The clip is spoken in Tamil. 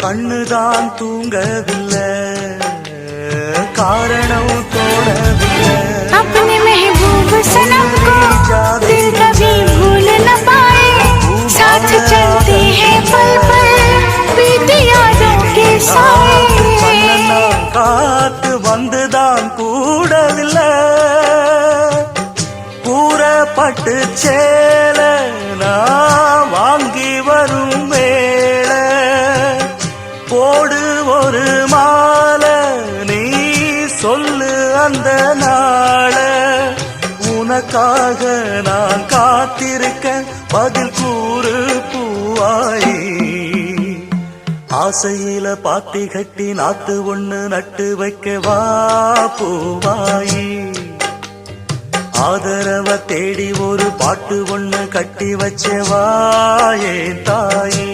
கண்ணுதான் தூங்கவில்லை, காரணம் தோணவில்லை. अपने महबूब सनम को दिल कभी भूल न पाए, साथ चलते हैं पल पल बीती यादों के साए. காத்து வந்துதான் கூடவில்லை, கூறப்பட்டு சேல நான் வாங்கி வரும் வேள போடு ஒரு மாலை, நீ சொல்லு அந்த நாள. உனக்காக நான் காத்திருக்க பதில் கூறு பூவாயி. ஆசையில பாத்தி கட்டி நாத்து ஒண்ணு நட்டு வைக்க வா பூவாயி. ஆதரவ தேடி ஒரு பாட்டு ஒண்ணு கட்டி வச்ச வா ஏன் தாயே.